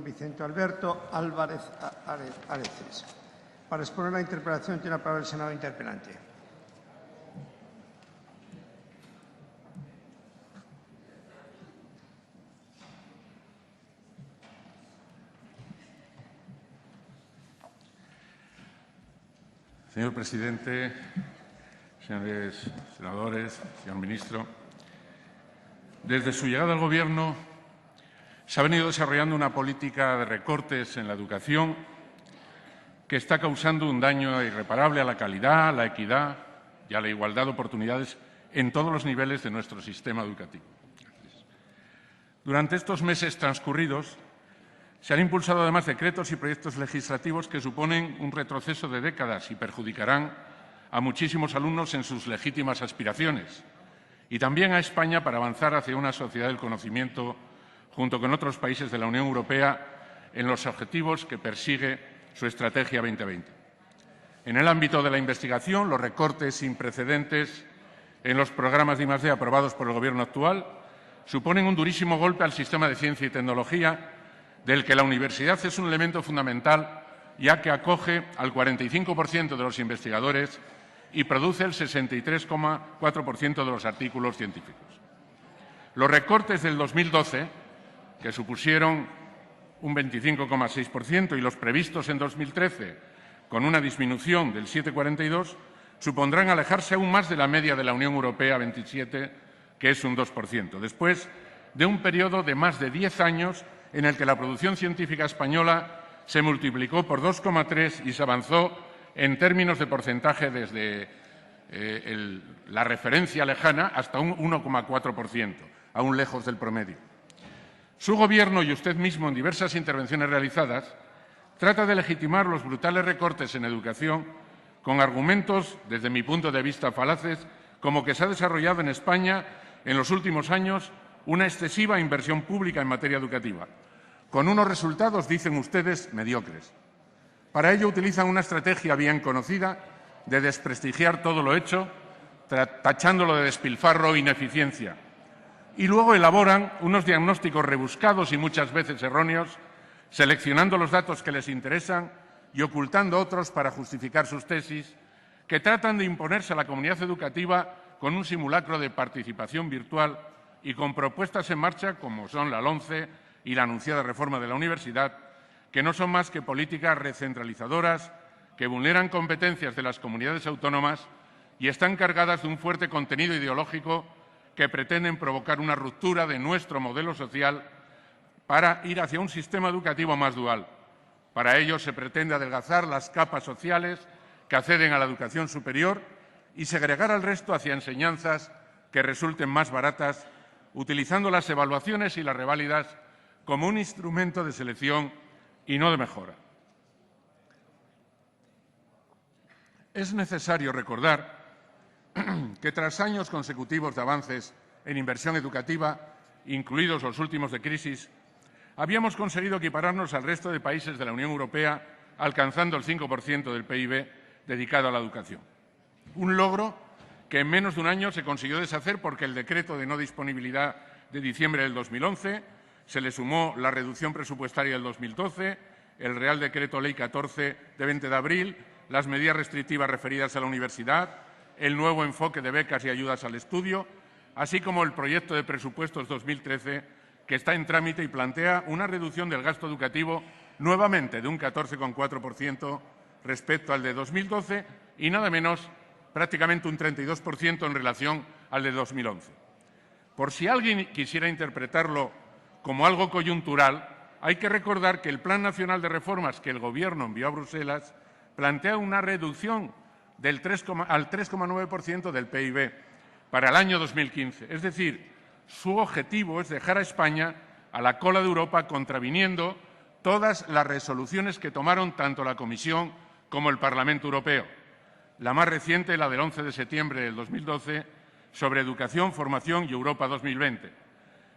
Vicente Alberto Álvarez Areces. Para exponer la interpelación tiene la palabra el senador interpelante. Señor presidente, señores senadores, señor ministro, desde su llegada al Gobierno se ha venido desarrollando una política de recortes en la educación que está causando un daño irreparable a la calidad, a la equidad y a la igualdad de oportunidades en todos los niveles de nuestro sistema educativo. Durante estos meses transcurridos se han impulsado además decretos y proyectos legislativos que suponen un retroceso de décadas y perjudicarán a muchísimos alumnos en sus legítimas aspiraciones y también a España para avanzar hacia una sociedad del conocimiento junto con otros países de la Unión Europea en los objetivos que persigue su Estrategia 2020. En el ámbito de la investigación, los recortes sin precedentes en los programas de I+D aprobados por el Gobierno actual suponen un durísimo golpe al sistema de ciencia y tecnología, del que la universidad es un elemento fundamental, ya que acoge al 45% de los investigadores y produce el 63,4% de los artículos científicos. Los recortes del 2012, que supusieron un 25,6%, y los previstos en 2013, con una disminución del 7,42%, supondrán alejarse aún más de la media de la Unión Europea 27, que es un 2%, después de un periodo de más de 10 años en el que la producción científica española se multiplicó por 2,3 y se avanzó en términos de porcentaje desde la referencia lejana hasta un 1,4%, aún lejos del promedio. Su Gobierno y usted mismo, en diversas intervenciones realizadas, trata de legitimar los brutales recortes en educación con argumentos, desde mi punto de vista, falaces, como que se ha desarrollado en España en los últimos años una excesiva inversión pública en materia educativa, con unos resultados, dicen ustedes, mediocres. Para ello utilizan una estrategia bien conocida de desprestigiar todo lo hecho, tachándolo de despilfarro e ineficiencia. Y luego elaboran unos diagnósticos rebuscados y muchas veces erróneos, seleccionando los datos que les interesan y ocultando otros para justificar sus tesis, que tratan de imponerse a la comunidad educativa con un simulacro de participación virtual y con propuestas en marcha como son la LOMCE y la anunciada reforma de la universidad, que no son más que políticas recentralizadoras que vulneran competencias de las comunidades autónomas y están cargadas de un fuerte contenido ideológico que pretenden provocar una ruptura de nuestro modelo social para ir hacia un sistema educativo más dual. Para ello se pretende adelgazar las capas sociales que acceden a la educación superior y segregar al resto hacia enseñanzas que resulten más baratas, utilizando las evaluaciones y las reválidas como un instrumento de selección y no de mejora. Es necesario recordar que tras años consecutivos de avances en inversión educativa, incluidos los últimos de crisis, habíamos conseguido equipararnos al resto de países de la Unión Europea, alcanzando el 5% del PIB dedicado a la educación. Un logro que en menos de un año se consiguió deshacer porque el decreto de no disponibilidad de diciembre del 2011 se le sumó la reducción presupuestaria del 2012, el Real Decreto Ley 14 de 20 de abril, las medidas restrictivas referidas a la universidad, el nuevo enfoque de becas y ayudas al estudio, así como el proyecto de presupuestos 2013, que está en trámite y plantea una reducción del gasto educativo nuevamente de un 14,4% respecto al de 2012 y nada menos prácticamente un 32% en relación al de 2011. Por si alguien quisiera interpretarlo como algo coyuntural, hay que recordar que el Plan Nacional de Reformas que el Gobierno envió a Bruselas plantea una reducción al 3,9% del PIB para el año 2015. Es decir, su objetivo es dejar a España a la cola de Europa, contraviniendo todas las resoluciones que tomaron tanto la Comisión como el Parlamento Europeo. La más reciente, la del 11 de septiembre del 2012, sobre educación, formación y Europa 2020,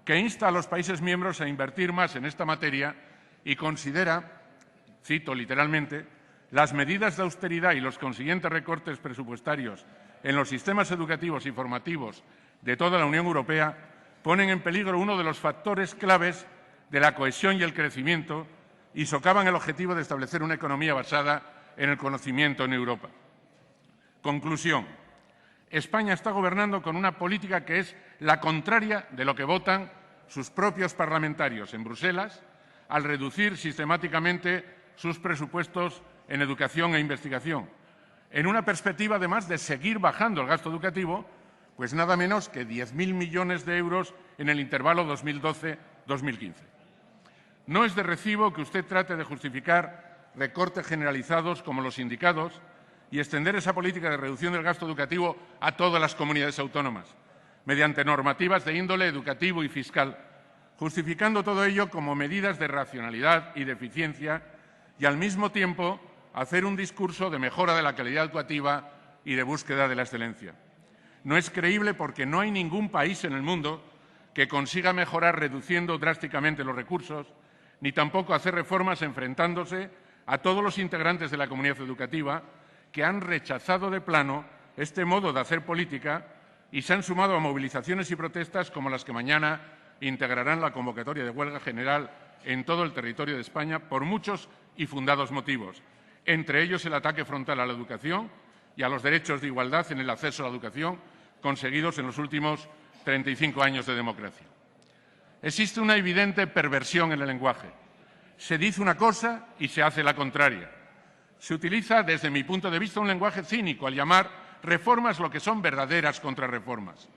que insta a los países miembros a invertir más en esta materia y considera, cito literalmente, las medidas de austeridad y los consiguientes recortes presupuestarios en los sistemas educativos y formativos de toda la Unión Europea ponen en peligro uno de los factores claves de la cohesión y el crecimiento y socavan el objetivo de establecer una economía basada en el conocimiento en Europa. Conclusión. España está gobernando con una política que es la contraria de lo que votan sus propios parlamentarios en Bruselas al reducir sistemáticamente sus presupuestos en educación e investigación, en una perspectiva, además, de seguir bajando el gasto educativo, pues nada menos que 10.000 millones de euros en el intervalo 2012-2015. No es de recibo que usted trate de justificar recortes generalizados como los indicados y extender esa política de reducción del gasto educativo a todas las comunidades autónomas, mediante normativas de índole educativo y fiscal, justificando todo ello como medidas de racionalidad y de eficiencia y, al mismo tiempo, hacer un discurso de mejora de la calidad educativa y de búsqueda de la excelencia. No es creíble porque no hay ningún país en el mundo que consiga mejorar reduciendo drásticamente los recursos, ni tampoco hacer reformas enfrentándose a todos los integrantes de la comunidad educativa que han rechazado de plano este modo de hacer política y se han sumado a movilizaciones y protestas como las que mañana integrarán la convocatoria de huelga general en todo el territorio de España por muchos y fundados motivos, entre ellos el ataque frontal a la educación y a los derechos de igualdad en el acceso a la educación conseguidos en los últimos 35 años de democracia. Existe una evidente perversión en el lenguaje. Se dice una cosa y se hace la contraria. Se utiliza, desde mi punto de vista, un lenguaje cínico al llamar reformas lo que son verdaderas contrarreformas.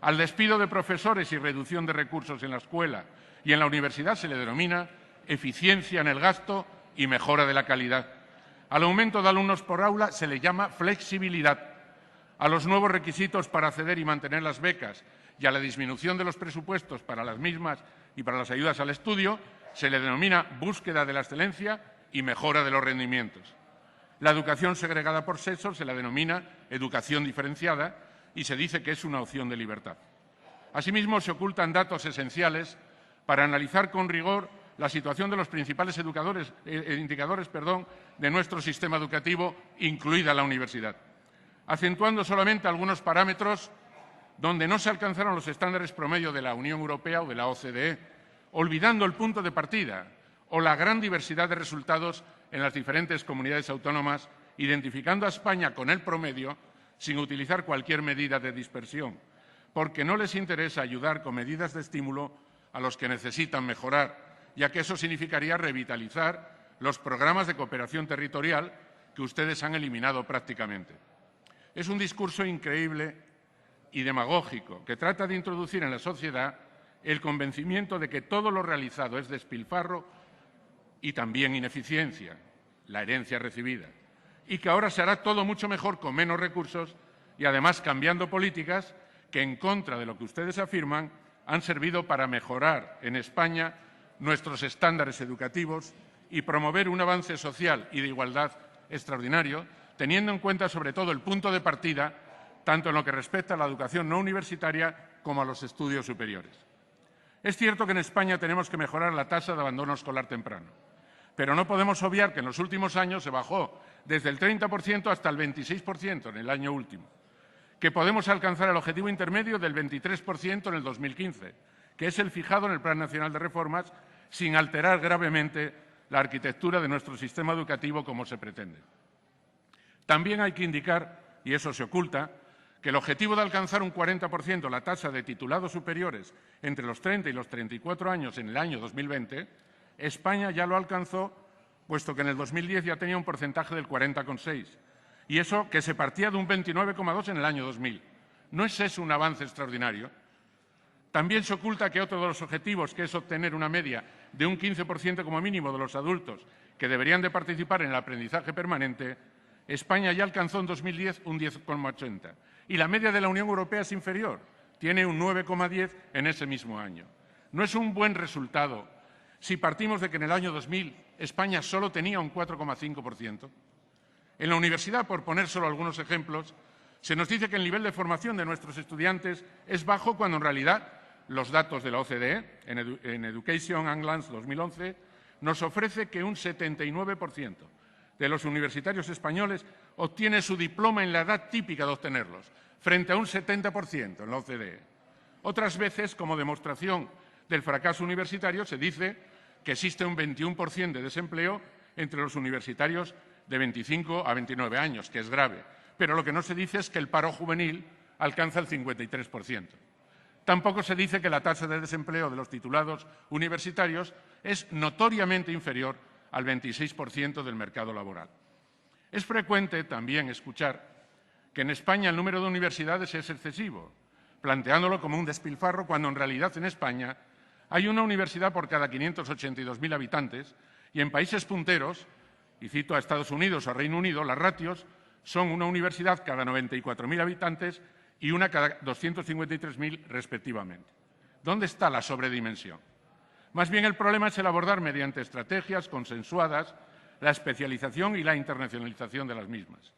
Al despido de profesores y reducción de recursos en la escuela y en la universidad se le denomina eficiencia en el gasto y mejora de la calidad. Al aumento de alumnos por aula se le llama flexibilidad. A los nuevos requisitos para acceder y mantener las becas y a la disminución de los presupuestos para las mismas y para las ayudas al estudio se le denomina búsqueda de la excelencia y mejora de los rendimientos. La educación segregada por sexo se la denomina educación diferenciada y se dice que es una opción de libertad. Asimismo, se ocultan datos esenciales para analizar con rigor la situación de los principales indicadores de nuestro sistema educativo, incluida la universidad, acentuando solamente algunos parámetros donde no se alcanzaron los estándares promedio de la Unión Europea o de la OCDE, olvidando el punto de partida o la gran diversidad de resultados en las diferentes comunidades autónomas, identificando a España con el promedio sin utilizar cualquier medida de dispersión, porque no les interesa ayudar con medidas de estímulo a los que necesitan mejorar, ya que eso significaría revitalizar los programas de cooperación territorial que ustedes han eliminado prácticamente. Es un discurso increíble y demagógico que trata de introducir en la sociedad el convencimiento de que todo lo realizado es despilfarro y también ineficiencia, la herencia recibida, y que ahora se hará todo mucho mejor con menos recursos y, además, cambiando políticas que, en contra de lo que ustedes afirman, han servido para mejorar en España nuestros estándares educativos y promover un avance social y de igualdad extraordinario, teniendo en cuenta sobre todo el punto de partida, tanto en lo que respecta a la educación no universitaria como a los estudios superiores. Es cierto que en España tenemos que mejorar la tasa de abandono escolar temprano, pero no podemos obviar que en los últimos años se bajó desde el 30% hasta el 26% en el año último, que podemos alcanzar el objetivo intermedio del 23% en el 2015, que es el fijado en el Plan Nacional de Reformas, sin alterar gravemente la arquitectura de nuestro sistema educativo como se pretende. También hay que indicar, y eso se oculta, que el objetivo de alcanzar un 40% la tasa de titulados superiores entre los 30 y los 34 años en el año 2020, España ya lo alcanzó, puesto que en el 2010 ya tenía un porcentaje del 40,6%, y eso que se partía de un 29,2% en el año 2000. ¿No es eso un avance extraordinario? También se oculta que otro de los objetivos, que es obtener una media de un 15% como mínimo de los adultos que deberían de participar en el aprendizaje permanente, España ya alcanzó en 2010 un 10,80%. Y la media de la Unión Europea es inferior, tiene un 9,10% en ese mismo año. No es un buen resultado si partimos de que en el año 2000 España solo tenía un 4,5%. En la universidad, por poner solo algunos ejemplos, se nos dice que el nivel de formación de nuestros estudiantes es bajo cuando en realidad los datos de la OCDE, en Education and Glance 2011, nos ofrece que un 79% de los universitarios españoles obtiene su diploma en la edad típica de obtenerlos, frente a un 70% en la OCDE. Otras veces, como demostración del fracaso universitario, se dice que existe un 21% de desempleo entre los universitarios de 25 a 29 años, que es grave. Pero lo que no se dice es que el paro juvenil alcanza el 53%. Tampoco se dice que la tasa de desempleo de los titulados universitarios es notoriamente inferior al 26% del mercado laboral. Es frecuente también escuchar que en España el número de universidades es excesivo, planteándolo como un despilfarro, cuando en realidad en España hay una universidad por cada 582.000 habitantes y en países punteros, y cito a Estados Unidos o a Reino Unido, las ratios son una universidad cada 94.000 habitantes y una cada 253.000 respectivamente. ¿Dónde está la sobredimensión? Más bien el problema es el abordar mediante estrategias consensuadas la especialización y la internacionalización de las mismas.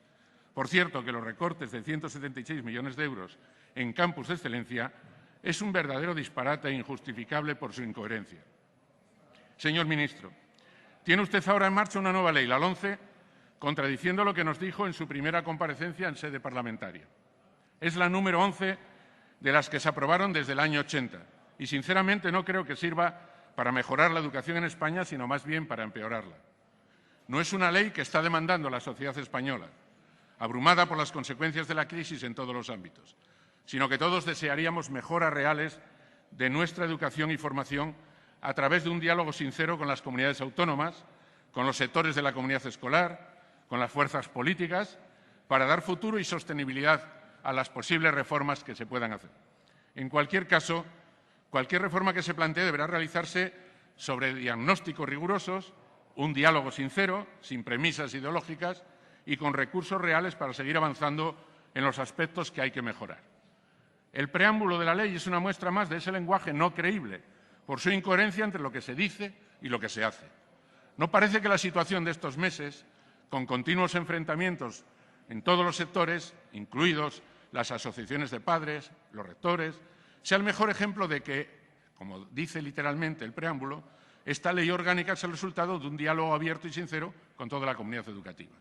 Por cierto, que los recortes de 176 millones de euros en Campus de Excelencia es un verdadero disparate e injustificable por su incoherencia. Señor ministro, tiene usted ahora en marcha una nueva ley, la LOMCE, contradiciendo lo que nos dijo en su primera comparecencia en sede parlamentaria. Es la número 11 de las que se aprobaron desde el año 80 y, sinceramente, no creo que sirva para mejorar la educación en España, sino más bien para empeorarla. No es una ley que está demandando la sociedad española, abrumada por las consecuencias de la crisis en todos los ámbitos, sino que todos desearíamos mejoras reales de nuestra educación y formación a través de un diálogo sincero con las comunidades autónomas, con los sectores de la comunidad escolar, con las fuerzas políticas, para dar futuro y sostenibilidad a las posibles reformas que se puedan hacer. En cualquier caso, cualquier reforma que se plantee deberá realizarse sobre diagnósticos rigurosos, un diálogo sincero, sin premisas ideológicas y con recursos reales para seguir avanzando en los aspectos que hay que mejorar. El preámbulo de la ley es una muestra más de ese lenguaje no creíble, por su incoherencia entre lo que se dice y lo que se hace. No parece que la situación de estos meses, con continuos enfrentamientos en todos los sectores, incluidos las asociaciones de padres, los rectores, sea el mejor ejemplo de que, como dice literalmente el preámbulo, esta ley orgánica es el resultado de un diálogo abierto y sincero con toda la comunidad educativa.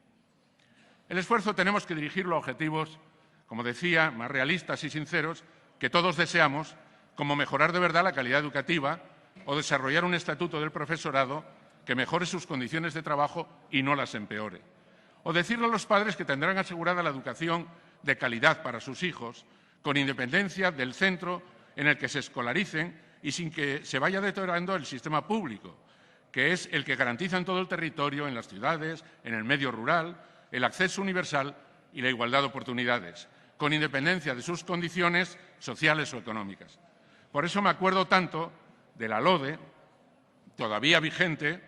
El esfuerzo tenemos que dirigirlo a objetivos, como decía, más realistas y sinceros, que todos deseamos, como mejorar de verdad la calidad educativa o desarrollar un estatuto del profesorado que mejore sus condiciones de trabajo y no las empeore. O decirle a los padres que tendrán asegurada la educación de calidad para sus hijos, con independencia del centro en el que se escolaricen y sin que se vaya deteriorando el sistema público, que es el que garantiza en todo el territorio, en las ciudades, en el medio rural, el acceso universal y la igualdad de oportunidades, con independencia de sus condiciones sociales o económicas. Por eso me acuerdo tanto de la LODE, todavía vigente,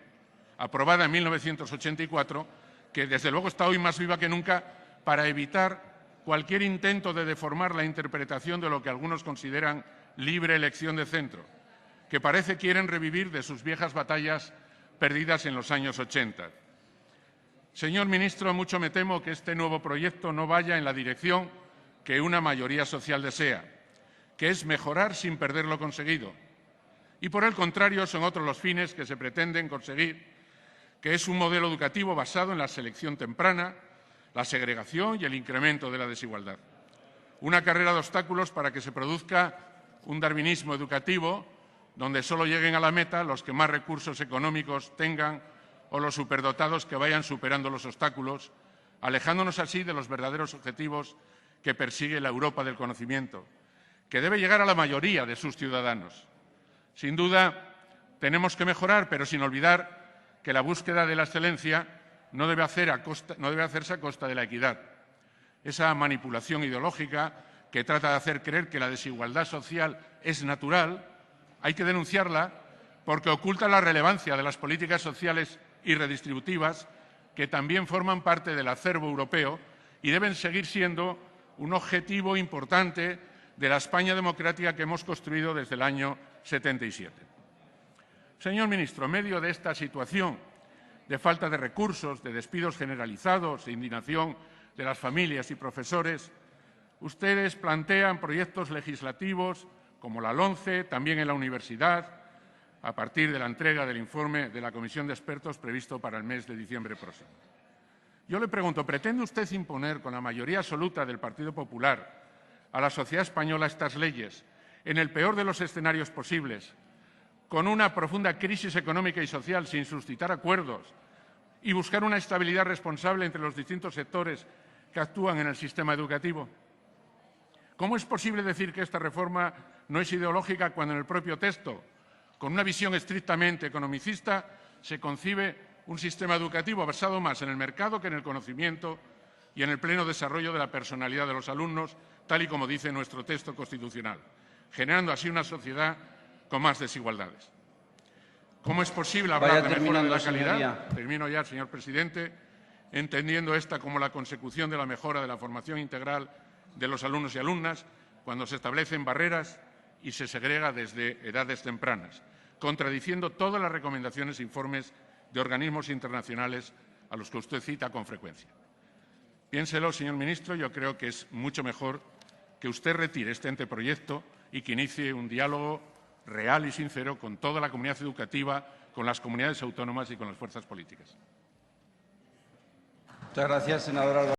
aprobada en 1984, que desde luego está hoy más viva que nunca para evitar cualquier intento de deformar la interpretación de lo que algunos consideran libre elección de centro, que parece quieren revivir de sus viejas batallas perdidas en los años 80. Señor ministro, mucho me temo que este nuevo proyecto no vaya en la dirección que una mayoría social desea, que es mejorar sin perder lo conseguido. Y por el contrario, son otros los fines que se pretenden conseguir, que es un modelo educativo basado en la selección temprana, la segregación y el incremento de la desigualdad. Una carrera de obstáculos para que se produzca un darwinismo educativo donde solo lleguen a la meta los que más recursos económicos tengan o los superdotados que vayan superando los obstáculos, alejándonos así de los verdaderos objetivos que persigue la Europa del conocimiento, que debe llegar a la mayoría de sus ciudadanos. Sin duda, tenemos que mejorar, pero sin olvidar que la búsqueda de la excelencia no debe hacerse a costa de la equidad. Esa manipulación ideológica que trata de hacer creer que la desigualdad social es natural, hay que denunciarla porque oculta la relevancia de las políticas sociales y redistributivas que también forman parte del acervo europeo y deben seguir siendo un objetivo importante de la España democrática que hemos construido desde el año 77. Señor ministro, en medio de esta situación de falta de recursos, de despidos generalizados, de indignación de las familias y profesores, ustedes plantean proyectos legislativos como la LOMCE, también en la universidad, a partir de la entrega del informe de la Comisión de Expertos previsto para el mes de diciembre próximo. Yo le pregunto, ¿pretende usted imponer con la mayoría absoluta del Partido Popular a la sociedad española estas leyes en el peor de los escenarios posibles, con una profunda crisis económica y social sin suscitar acuerdos y buscar una estabilidad responsable entre los distintos sectores que actúan en el sistema educativo? ¿Cómo es posible decir que esta reforma no es ideológica cuando en el propio texto, con una visión estrictamente economicista, se concibe un sistema educativo basado más en el mercado que en el conocimiento y en el pleno desarrollo de la personalidad de los alumnos, tal y como dice nuestro texto constitucional, generando así una sociedad con más desigualdades? ¿Cómo es posible hablar de mejora de la calidad? Señoría. Termino ya, señor presidente, entendiendo esta como la consecución de la mejora de la formación integral de los alumnos y alumnas, cuando se establecen barreras y se segrega desde edades tempranas, contradiciendo todas las recomendaciones e informes de organismos internacionales a los que usted cita con frecuencia. Piénselo, señor ministro, yo creo que es mucho mejor que usted retire este anteproyecto y que inicie un diálogo real y sincero con toda la comunidad educativa, con las comunidades autónomas y con las fuerzas políticas. Muchas gracias, senador Álvarez.